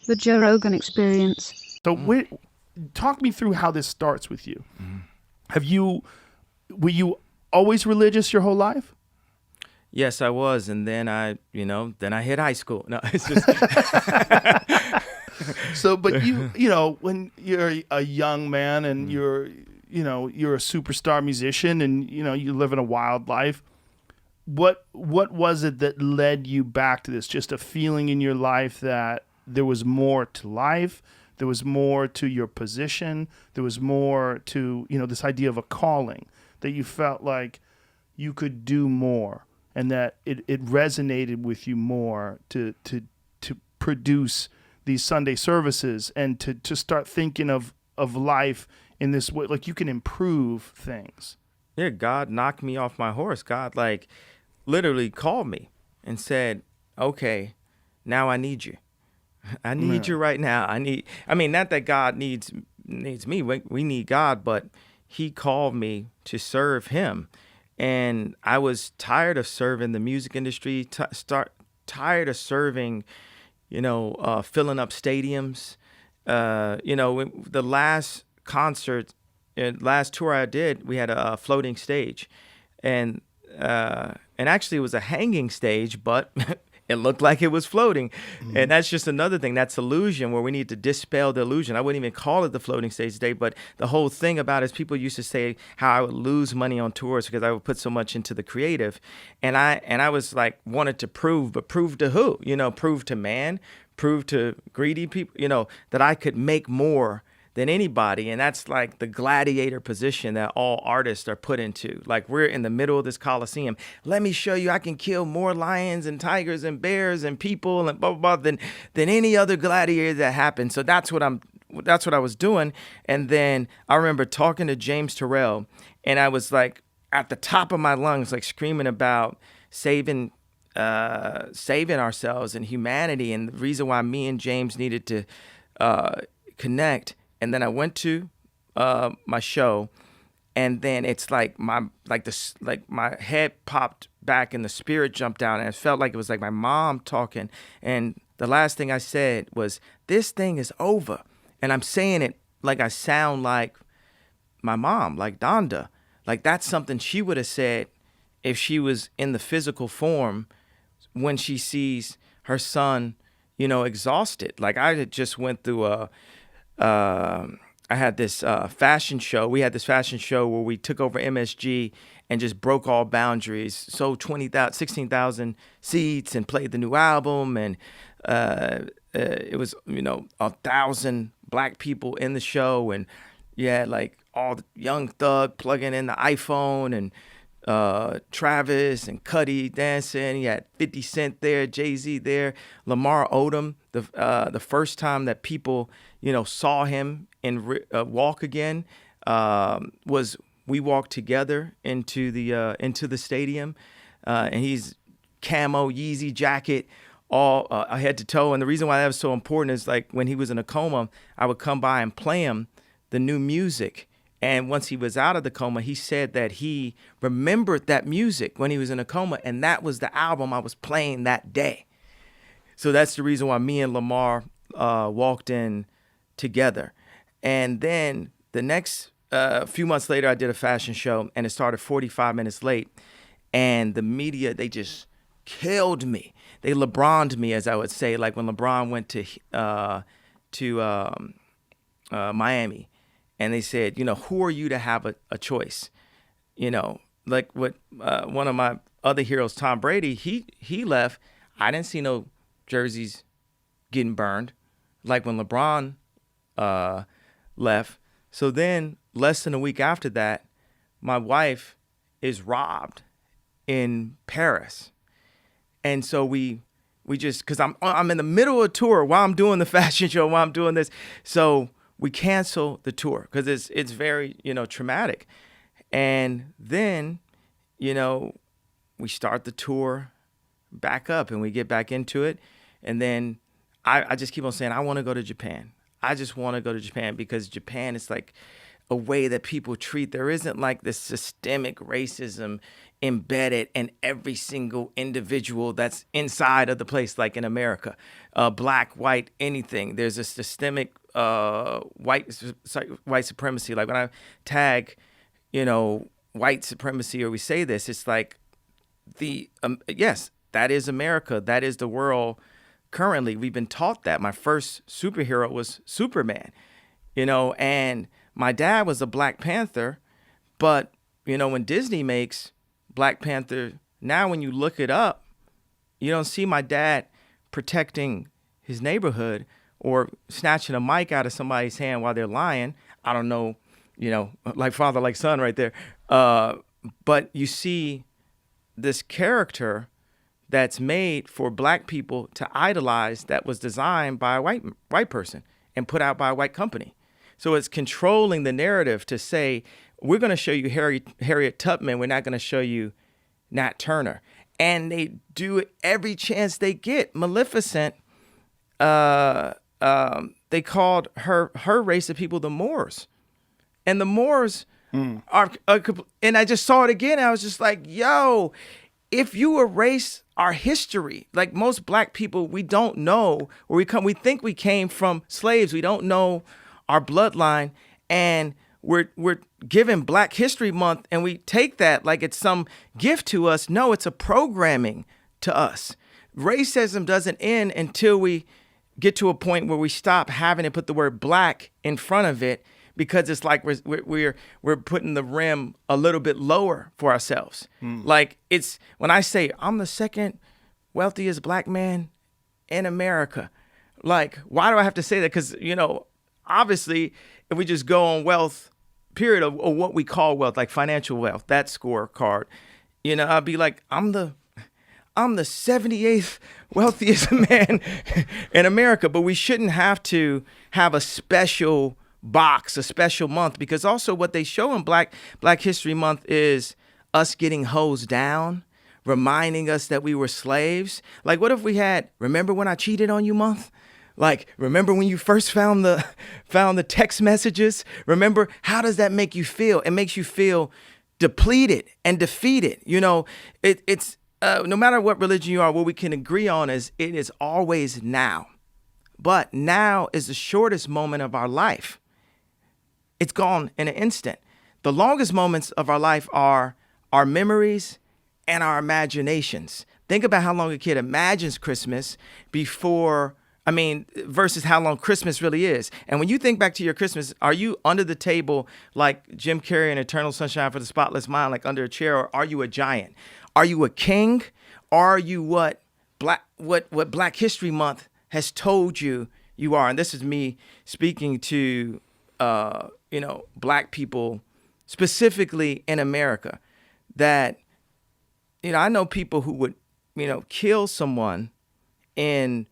The Joe Rogan Experience. So talk me through how this starts with you. Were you always religious your whole life? Yes, I was, and then I hit high school. No, it's just So, but when you're a young man and you're a superstar musician and, you live in a wild life, what was it that led you back to this? Just a feeling in your life that there was more to life, there was more to your position, there was more to, this idea of a calling, that you felt like you could do more and that it resonated with you more to produce these Sunday services and to start thinking of life in this way, like you can improve things. Yeah, God knocked me off my horse. God literally called me and said, okay, now I need you. I need you right now. Not that God needs me. We need God, but he called me to serve him. And I was tired of serving the music industry, tired of serving, filling up stadiums. The last concert, last tour I did, we had a floating stage. And actually it was a hanging stage, but it looked like it was floating. Mm-hmm. And that's just another thing. That's illusion, where we need to dispel the illusion. I wouldn't even call it the floating stage today, but the whole thing about it is people used to say how I would lose money on tours because I would put so much into the creative. And I was like, wanted to prove, but prove to who? Prove to man, prove to greedy people, that I could make more than anybody. And that's like the gladiator position that all artists are put into. Like, we're in the middle of this Coliseum. Let me show you I can kill more lions and tigers and bears and people and blah, blah, blah than any other gladiator that happened. So that's what I was doing. And then I remember talking to James Terrell, and I was like at the top of my lungs, like screaming about saving ourselves and humanity, and the reason why me and James needed to connect. And then I went to my show, and then it's like my head popped back and the spirit jumped out, and it felt like it was like my mom talking. And the last thing I said was, "This thing is over," and I'm saying it like I sound like my mom, like Donda, like that's something she would have said if she was in the physical form when she sees her son, exhausted. Like I had just went through I had this fashion show. We had this fashion show where we took over MSG and just broke all boundaries. Sold 16,000 seats and played the new album. And it was, 1,000 black people in the show. And you had like all the Young Thug plugging in the iPhone, and Travis and Cudi dancing. You had 50 Cent there, Jay-Z there, Lamar Odom. The first time that people, saw him in walk again was we walked together into the stadium, and he's camo Yeezy jacket, all head to toe. And the reason why that was so important is like when he was in a coma, I would come by and play him the new music. And once he was out of the coma, he said that he remembered that music when he was in a coma, and that was the album I was playing that day. So that's the reason why me and Lamar walked in together. And then the next few months later, I did a fashion show, and it started 45 minutes late. And the media, they just killed me. They LeBron'd me, as I would say, like when LeBron went to Miami. And they said, who are you to have a choice? Like what one of my other heroes, Tom Brady, he left. I didn't see no jerseys getting burned like when LeBron left. So then less than a week after that, my wife is robbed in Paris. And so we just, because I'm in the middle of a tour while I'm doing the fashion show, while I'm doing this. So we cancel the tour because it's very, traumatic. And then, we start the tour back up and we get back into it. And then I just keep on saying, I want to go to Japan. I just want to go to Japan because Japan is like a way that people treat. There isn't like this systemic racism embedded in every single individual that's inside of the place, like in America, black, white, anything. There's a systemic white supremacy. Like when I tag, white supremacy, or we say this, it's like yes, that is America. That is the world. Currently, we've been taught that. My first superhero was Superman, and my dad was a Black Panther, but when Disney makes Black Panther, now when you look it up, you don't see my dad protecting his neighborhood or snatching a mic out of somebody's hand while they're lying. I don't know, like father, like son right there. But you see this character that's made for Black people to idolize, that was designed by a white person and put out by a white company. So it's controlling the narrative to say, we're going to show you Harriet Tubman. We're not going to show you Nat Turner. And they do it every chance they get. Maleficent, they called her race of people the Moors. And the Moors are, and I just saw it again. I was just like, yo, if you erase our history, like most Black people, we don't know where we come. We think we came from slaves. We don't know our bloodline. And we're given Black History Month, and we take that like it's some gift to us. No, it's a programming to us. Racism doesn't end until we get to a point where we stop having to put the word Black in front of it, because it's like we're putting the rim a little bit lower for ourselves. Like, it's when I say I'm the second wealthiest Black man in America, like, why do I have to say that? Because obviously, if we just go on wealth, period, of what we call wealth, like financial wealth, that scorecard, I'd be like, I'm the 78th wealthiest man in America. But we shouldn't have to have a special box, a special month, because also what they show in Black History Month is us getting hosed down, reminding us that we were slaves. Like, what if we had, remember when I cheated on you month? Like, remember when you first found the text messages? Remember, how does that make you feel? It makes you feel depleted and defeated. It's no matter what religion you are, what we can agree on is it is always now. But now is the shortest moment of our life. It's gone in an instant. The longest moments of our life are our memories and our imaginations. Think about how long a kid imagines Christmas versus how long Christmas really is. And when you think back to your Christmas, are you under the table like Jim Carrey in Eternal Sunshine for the Spotless Mind, like under a chair, or are you a giant? Are you a king? Are you what Black History Month has told you are? And this is me speaking to Black people specifically in America, that I know people who would kill someone or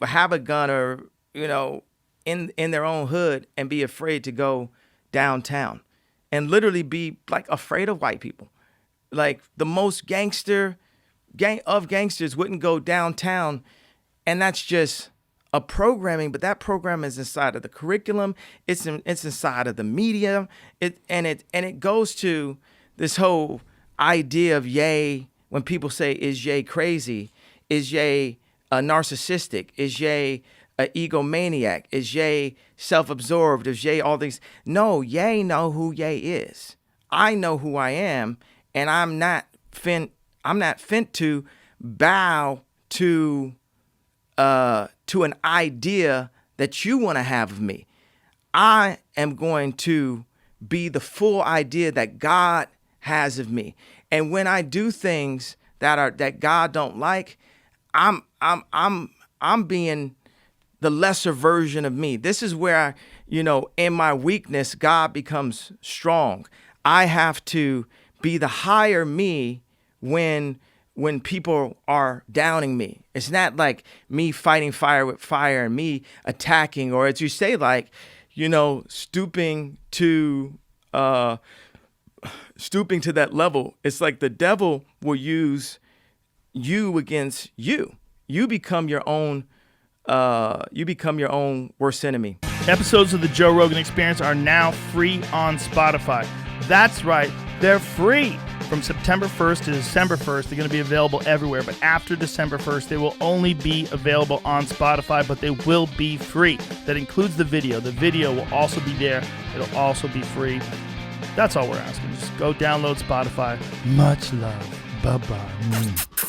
have a gun, or in their own hood, and be afraid to go downtown, and literally be like afraid of white people. Like, the most gangsters wouldn't go downtown, and that's just a programming. But that program is inside of the curriculum. It's inside of the media. It goes to this whole idea of Ye. When people say, "Is Ye crazy? Is Ye narcissistic? Is Ye an egomaniac? Is Ye self-absorbed? Is Ye all these?" No, Ye know who Ye is. I know who I am, and I'm not fin to bow to an idea that you want to have of me. I am going to be the full idea that God has of me. And when I do things that God don't like, I'm being the lesser version of me. This is where in my weakness, God becomes strong. I have to be the higher me when people are downing me. It's not like me fighting fire with fire and me attacking, or as you say, like, stooping to that level. It's like the devil will use you against you. You become your own worst enemy. Episodes of the Joe Rogan Experience are now free on Spotify. That's right. They're free from September 1st to December 1st. They're going to be available everywhere, but after December 1st, they will only be available on Spotify, but they will be free. That includes the video. The video will also be there. It'll also be free. That's all we're asking. Just go download Spotify. Much love. Bye-bye.